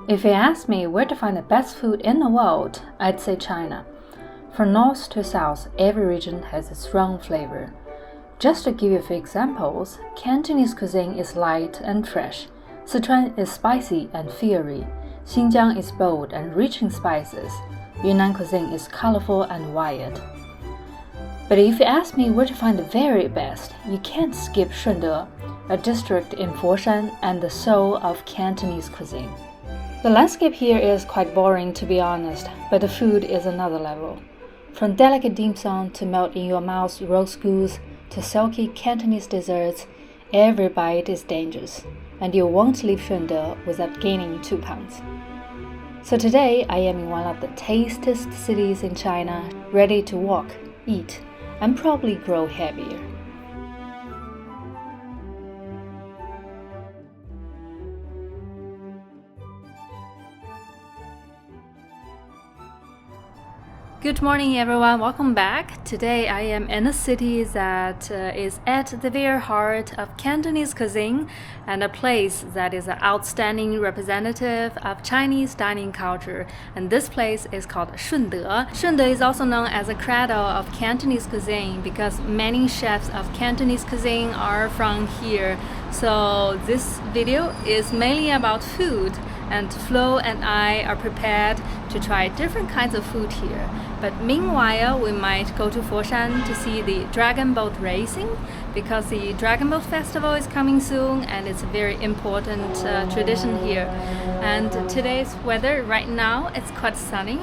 If you ask me where to find the best food in the world, I'd say China. From north to south, every region has its own flavor. Just to give you a few examples, Cantonese cuisine is light and fresh. Sichuan is spicy and fiery. Xinjiang is bold and rich in spices. Yunnan cuisine is colorful and wild. But if you ask me where to find the very best, you can't skip Shunde, a district in Foshan and the soul of Cantonese cuisine. The landscape here is quite boring, to be honest, but the food is another level. From delicate dim sum to melt in your mouth roast goose to silky Cantonese desserts, every bite is dangerous, and you won't leave Shunde without gaining 2 pounds. So today I am in one of the tastiest cities in China, ready to walk, eat, and probably grow heavier. Good morning everyone, welcome back. Today I am in a city that is at the very heart of Cantonese cuisine and a place that is an outstanding representative of Chinese dining culture, and this place is called Shunde. Shunde is also known as a cradle of Cantonese cuisine because many chefs of Cantonese cuisine are from here. So this video is mainly about food, and Flo and I are prepared to try different kinds of food here. But meanwhile, we might go to Foshan to see the Dragonboat racing because the Dragonboat festival is coming soon and it's a very important tradition here. And today's weather right now, it's quite sunny,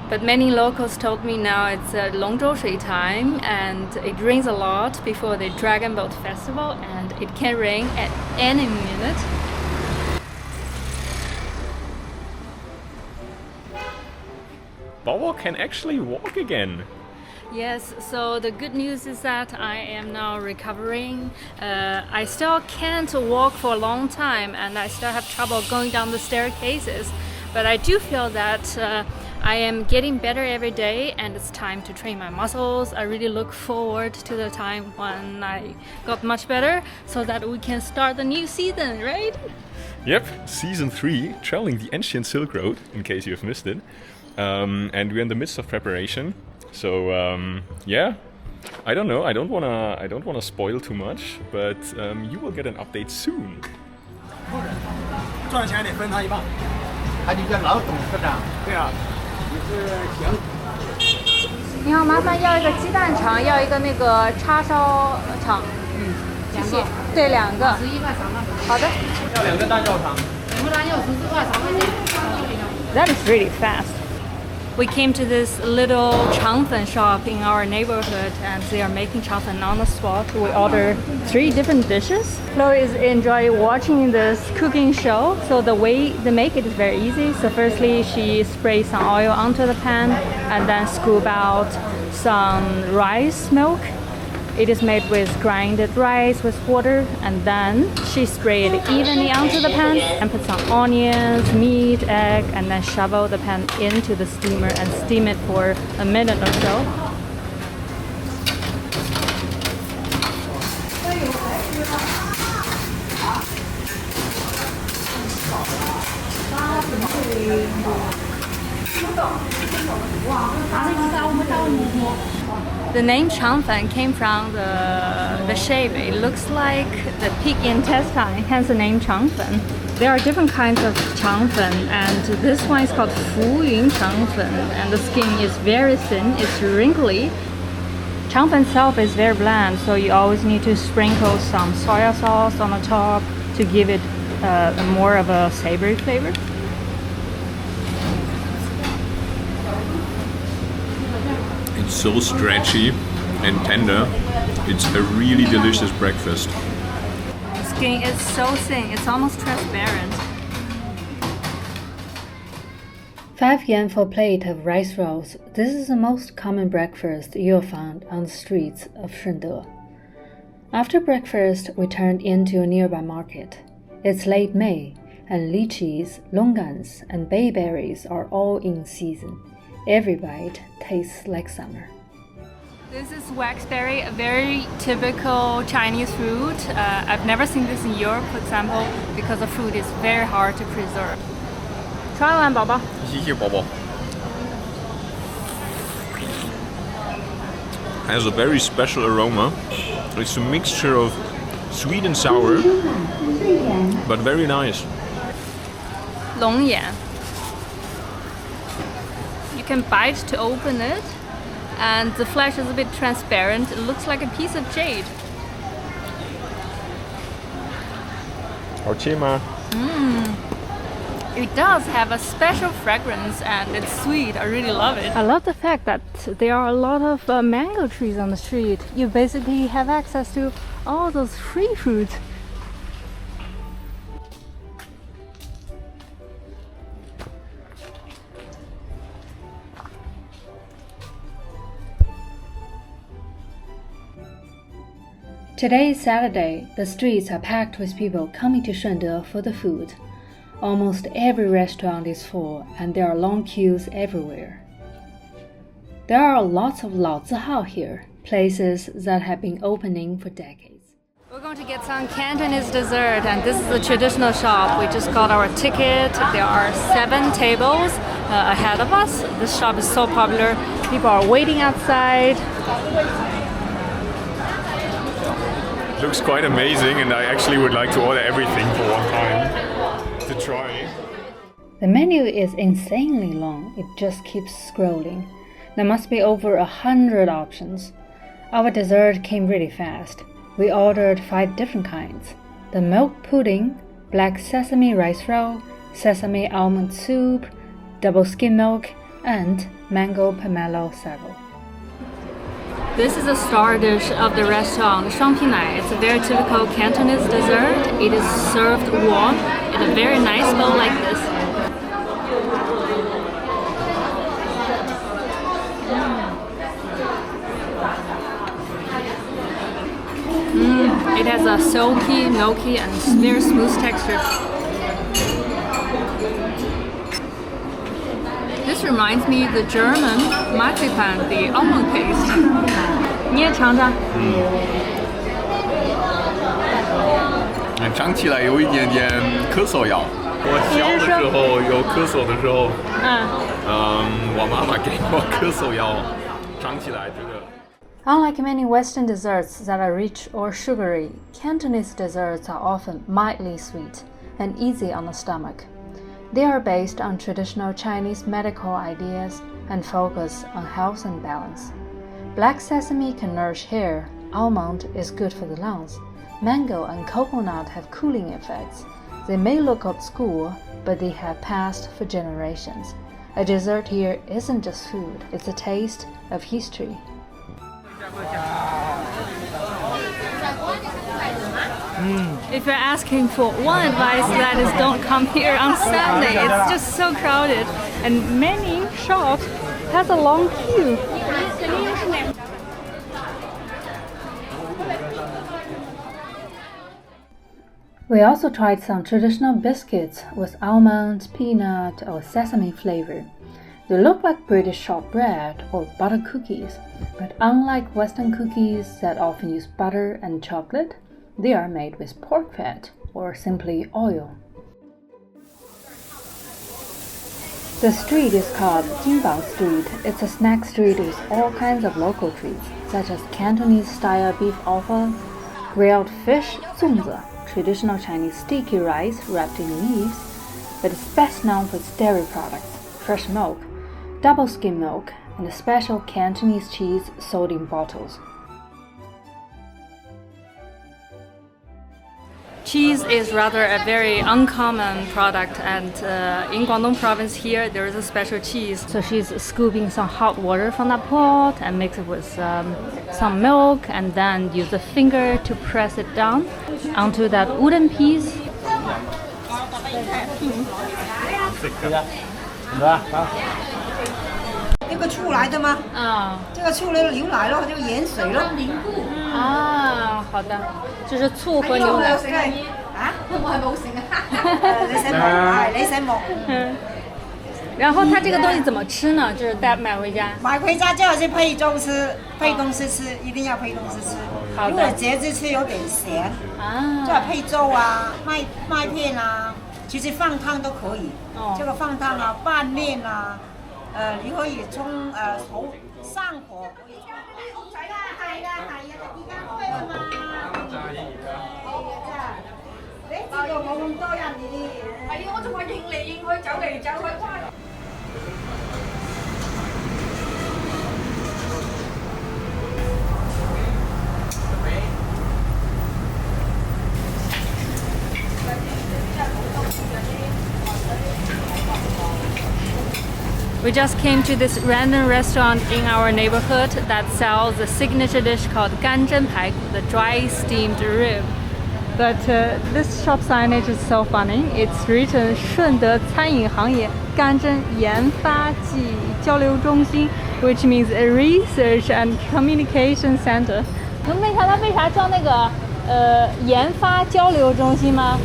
but many locals told me now it's Longzhou Shui time and it rains a lot before the Dragonboat festival and it can rain at any minute. Bobo can actually walk again. Yes, so the good news is that I am now recovering. I still can't walk for a long time and I still have trouble going down the staircases, but I do feel that I am getting better every day and it's time to train my muscles. I really look forward to the time when I got much better so that we can start the new season, right? Yep, season 3, traveling the ancient Silk Road, in case you have missed it. And we're in the midst of preparation, so yeah, I don't know. I don't wanna spoil too much, but you will get an update soon. 赚钱得分他一半。他就叫老董事长。对啊，你是行。你好，麻烦要一个鸡蛋肠，要一个那个叉烧肠。谢谢。对，2个。11块3个。好的。要2个蛋肉肠。2个蛋肉14块3块钱。That is really fast. We came to this little changfen shop in our neighborhood and they are making changfen on the spot. We ordered 3 different dishes. Flo is enjoying watching this cooking show. So the way they make it is very easy. So firstly, she sprays some oil onto the pan and then scoop out some rice milk. It is made with grinded rice with water, and then she sprayed it evenly onto the pan and put some onions, meat, egg, and then shovel the pan into the steamer and steam it for a minute or so. The name changfen came from the shape. It looks like the pig intestine, hence the name changfen. There are different kinds of changfen, and this one is called fuyun changfen, and the skin is very thin, it's wrinkly. Changfen itself is very bland, so you always need to sprinkle some soy sauce on the top to give it more of a savory flavor. It's so stretchy and tender. It's a really delicious breakfast. The skin is so thin, it's almost transparent. 5 yen for a plate of rice rolls. This is the most common breakfast you'll find on the streets of Shunde. After breakfast, we turned into a nearby market. It's late May, and lychees, longans, and bayberries are all in season. Every bite tastes like summer. This is waxberry, a very typical Chinese fruit. I've never seen this in Europe, for example, because the fruit is very hard to preserve. 刷完宝宝。谢谢宝宝。Has a very special aroma. It's a mixture of sweet and sour, but very nice. 龙眼. You can bite to open it, and the flesh is a bit transparent. It looks like a piece of jade. 好吃吗？ It does have a special fragrance and it's sweet. I really love it. I love the fact that there are a lot of mango trees on the street. You basically have access to all those free fruits. Today is Saturday. The streets are packed with people coming to Shunde for the food. Almost every restaurant is full, and there are long queues everywhere. There are lots of laozihao here, places that have been opening for decades. We're going to get some Cantonese dessert, and this is the traditional shop. We just got our ticket. There are 7 tables ahead of us. This shop is so popular. People are waiting outside. It looks quite amazing, and I actually would like to order everything for one time. To try. The menu is insanely long. It just keeps scrolling. There must be over 100 options. Our dessert came really fast. We ordered 5 different kinds: the milk pudding, black sesame rice roll, sesame almond soup, double skim milk, and mango pomelo sago. This is a star dish of the restaurant, Shumpinai. It's a very typical Cantonese dessert. It is served warm in a very nice bowl like this. It has a silky, milky, and very smooth texture. This reminds me of the German marzipan, the almond paste. 你也尝尝。尝起来有一点点咳嗽药。我小的时候有咳嗽的时候，我妈妈给我咳嗽药，尝起来这个。Unlike many Western desserts that are rich or sugary, Cantonese desserts are often mildly sweet and easy on the stomach. They are based on traditional Chinese medical ideas and focus on health and balance. Black sesame can nourish hair, almond is good for the lungs, mango and coconut have cooling effects. They may look old school, but they have passed for generations. A dessert here isn't just food, it's a taste of history. If you're asking for one advice, that is don't come here on Sunday. It's just so crowded, and many shops has a long queue. We also tried some traditional biscuits with almond, peanut, or sesame flavor. They look like British shortbread or butter cookies, but unlike Western cookies that often use butter and chocolate, they are made with pork fat or simply oil. The street is called Jinbang Street. It's a snack street with all kinds of local treats, such as Cantonese-style beef offal, grilled fish, zongzi, traditional Chinese sticky rice wrapped in leaves, but it's best known for its dairy products, fresh milk, double skim milk, and a special Cantonese cheese sold in bottles. Cheese is rather a very uncommon product, and in Guangdong province here there is a special cheese. So she's scooping some hot water from that pot and mix it with some milk, and then use the finger to press it down onto that wooden piece. 这个醋来的吗？这个醋呢，牛奶咯，这个盐水咯。好的，就是醋和牛奶。我係冇食啊。你使먹你使먹然后它这个东西怎么吃呢？就是带买回家。买回家最好是配粥吃，配东西吃，一定要配东西吃。好的。如果节制吃有点咸，最好配粥啊、麦片啊、其实放汤都可以。这个放汤啊，拌面啊，你可以从好上火。係啦，而家開啦嘛。你知道冇咁多人嘅。係啊，我仲話應嚟應去，走嚟走去。We just came to this random restaurant in our neighborhood that sells a signature dish called 干蒸排骨, the dry steamed rib. But this shop signage is so funny. It's written 顺德餐饮行业干蒸研发暨交流中心, which means a research and communication center. 能问一下他为啥叫那个研发交流中心吗？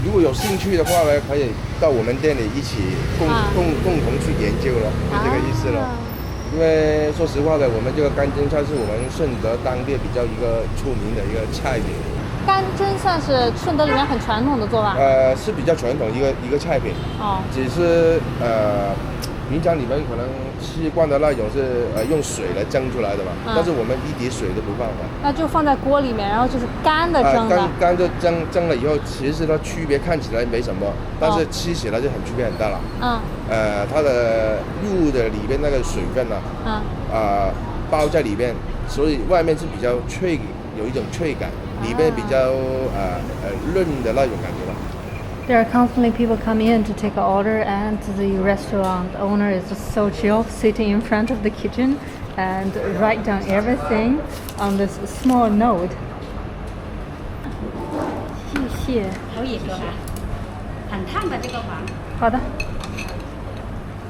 如果有兴趣的话呢，可以到我们店里一起共同去研究了，就这个意思了。因为说实话的，我们这个干蒸菜是我们顺德当地比较一个出名的一个菜品。干蒸算是顺德里面很传统的做法。是比较传统一个菜品。只是平常你们可能吃惯的那种是用水来蒸出来的嘛，但是我们一滴水都不放的。那就放在锅里面，然后就是干的蒸的。干就蒸了以后，其实它区别看起来没什么，但是吃起来就很区别很大了。它的肉的里边那个水分包在里边，所以外面是比较脆，有一种脆感，里边比较润的那种感觉了。There are constantly people coming in to take an order, and the restaurant owner is just so chill, sitting in front of the kitchen and write down everything on this small note. 谢谢。可以的，很烫的这个碗。好的。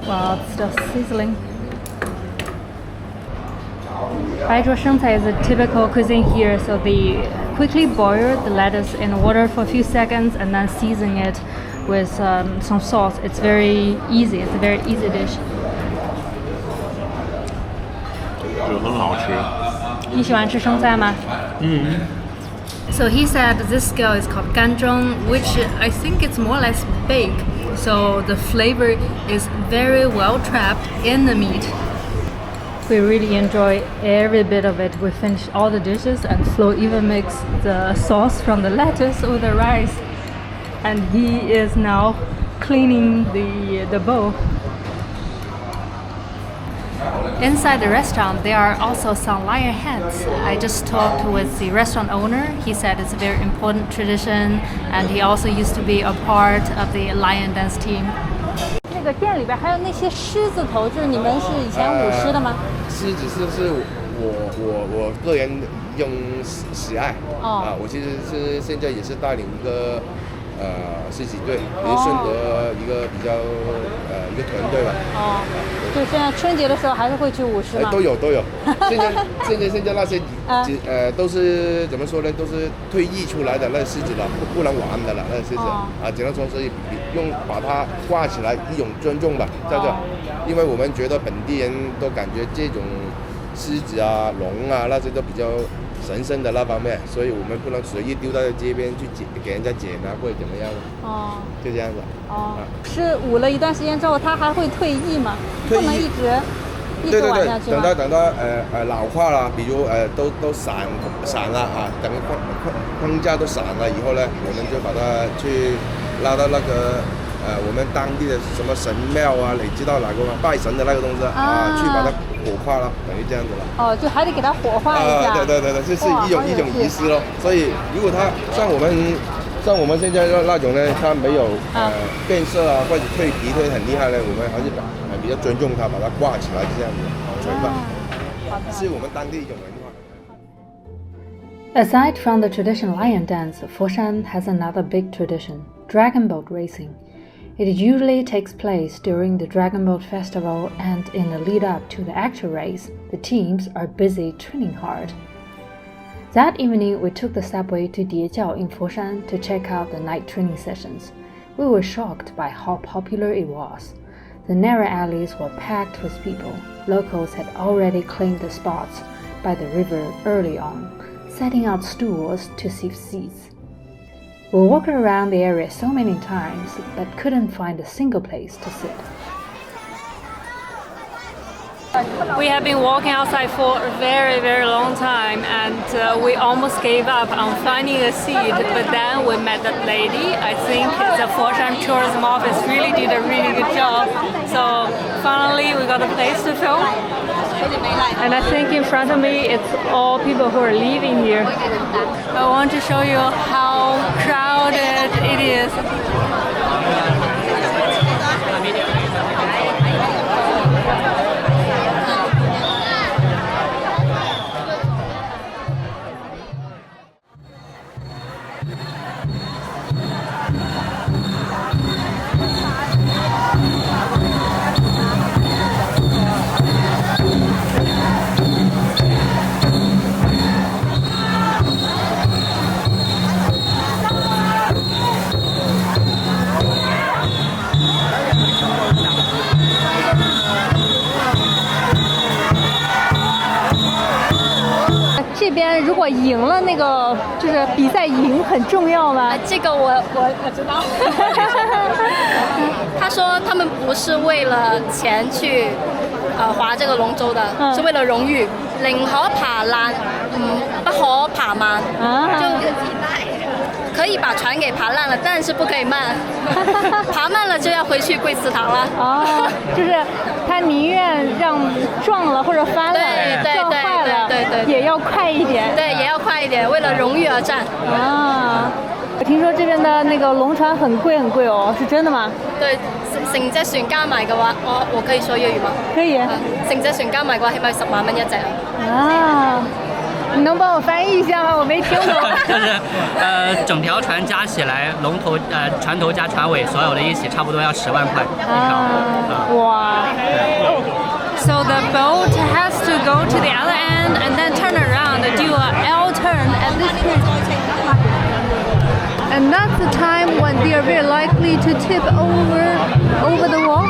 Wow, it's still sizzling. 白灼生菜 is a typical cuisine here, so they quickly boil the lettuce in water for a few seconds and then season it with some sauce. It's very easy. It's a very easy dish. 就很好吃。你喜欢吃生菜吗？So he said this skill is called ganzhong, which I think it's more or less baked. So the flavor is very well trapped in the meat. We really enjoy every bit of it. We finished all the dishes and Flo even mixed the sauce from the lettuce with the rice. And he is now cleaning the bowl. Inside the restaurant, there are also some lion heads. I just talked with the restaurant owner. He said it's a very important tradition, and he also used to be a part of the lion dance team. 那个店里边还有那些狮子头，就是你们是以前舞狮的吗？狮子是我个人用喜爱我其实是现在也是带领一个狮子队，也是顺德一个比较一个团队吧。就现在春节的时候还是会去舞狮吗？都有。现在那些都是怎么说呢？都是退役出来的那狮子了，不能玩的了，那狮子只能说是把它挂起来一种尊重吧，在这，因为我们觉得本地人都感觉这种狮子啊、龙啊那些都比较神圣的那方面，所以我们不能随意丢到街边去给人家捡或者怎么样就这样子。是舞了一段时间之后，它还会退役吗？不能一直玩下去吗？等到老化了，比如都散了等框架都散了以后呢，我们就把它去拉到那个我们当地的什么神庙你知道哪个吗？拜神的那个东西去把它火化了，等于这样子了。就还得给它火化一下。对，这是一种仪式咯。所以如果它像我们现在那种呢，它没有变色或者蜕皮很厉害呢，我们还是比较尊重它，把它挂起来这样子存放。是我们当地一种文化。Aside from the traditional lion dance, Foshan has another big tradition, Dragonboat racing. It usually takes place during the Dragonboat Festival, and in the lead up to the actual race, the teams are busy training hard. That evening, we took the subway to Diejiao in Foshan to check out the night training sessions. We were shocked by how popular it was. The narrow alleys were packed with people. Locals had already claimed the spots by the river early on, setting out stools to save seats. We walked around the area so many times, but couldn't find a single place to sit. We have been walking outside for a very, very long time, and we almost gave up on finding a seat, but then we met that lady. I think the Foshan tourism office really did a really good job. So finally we got a place to film. And I think in front of me it's all people who are leaving here. I want to show you how crowded it is.这边如果赢了，那个就是比赛赢很重要吗？这个我知道。他说他们不是为了钱去划这个龙舟的，是为了荣誉。寧可爬爛，不可爬慢。就可以把船给爬烂了，但是不可以慢。爬慢了就要回去跪祠堂了。哦，就是他宁愿让撞了或者翻了，撞坏了，也要快一点。对，也要快一点，为了荣誉而戰。啊，我聽說這邊的那個龍船很貴很貴哦，是真的嗎？對，成隻船加埋嘅話，我可以說粵語嗎？可以。成隻船加埋嘅話，起碼10萬蚊一隻。啊。你能帮我翻译一下吗？我没听懂。就是整条船加起来，龙头船头加船尾，所有的一起差不多要10万块一条。哇。So the boat has to go to the other end and then turn around and do an L turn at this point. And that's the time when they are very likely to tip over the wall.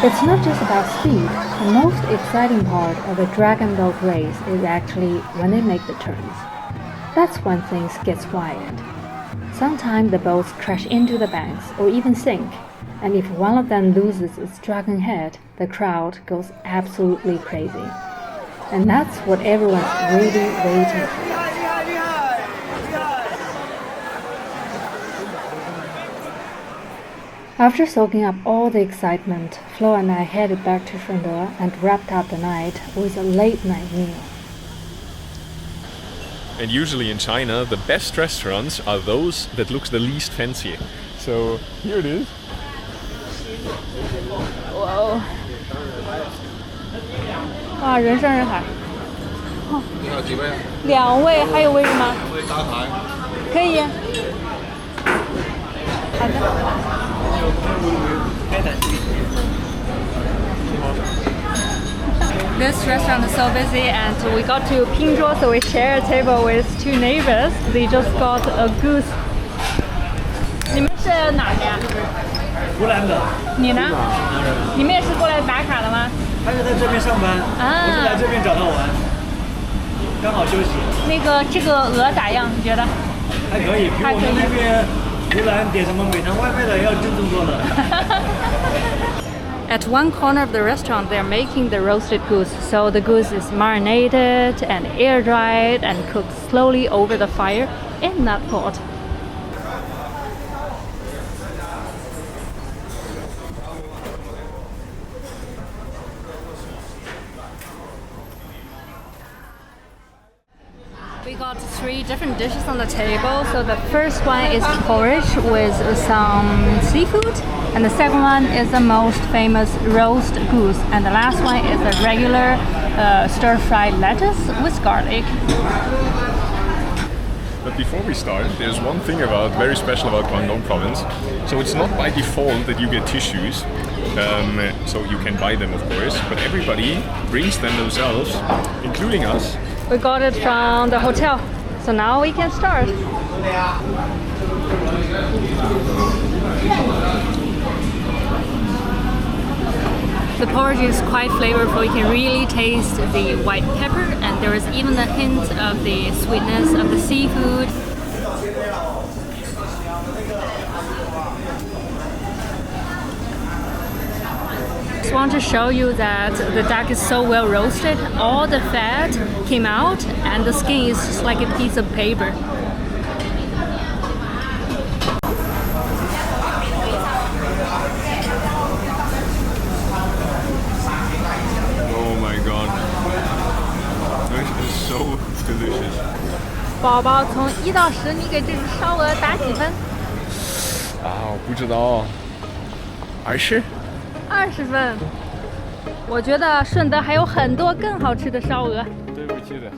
It's not just about speed. The most exciting part of a Dragonboat Race is actually when they make the turns. That's when things get wild. Sometimes the boats crash into the banks or even sink, and if one of them loses its dragon head, the crowd goes absolutely crazy. And that's what everyone's really waiting for. After soaking up all the excitement, Flo and I headed back to Shunde and wrapped up the night with a late-night meal. And usually in China, the best restaurants are those that look the least fancy. So here it is. Whoa. 哇，人山人海。你好，几位？2位，还有位置吗？搭台。可以。好的。This restaurant is so busy, and we got to Pingzhuo, so we share a table with 2 neighbors. They just got a goose. 你们是哪的呀？湖南的。你呢？你们也是过来打卡的吗？他是在这边上班，我是来这边找他玩，刚好休息。那个这个鹅咋样？你觉得？还可以，比我们那边湖南点什么美团外卖的要正宗多了。At one corner of the restaurant, they're making the roasted goose. So the goose is marinated and air dried and cooked slowly over the fire in that pot. We got 3 different dishes on the table. So the first one is porridge with some seafood, and the second one is the most famous roast goose, and the last one is a regular stir-fried lettuce with garlic. but before we start, there's one thing very special about Guangdong province. So it's not by default that you get tissues. So you can buy them, of course, but everybody brings them themselves, including us. We got it from the hotel, so now we can start. The porridge is quite flavorful. You can really taste the white pepper, and there is even a hint of the sweetness of the seafood. Just want to show you that the duck is so well roasted. All the fat came out, and the skin is just like a piece of paper. So delicious. 宝宝从1到10，你给这只烧鹅打几分？我不知道。20。20分。我觉得顺德还有很多更好吃的烧鹅。对，我记得。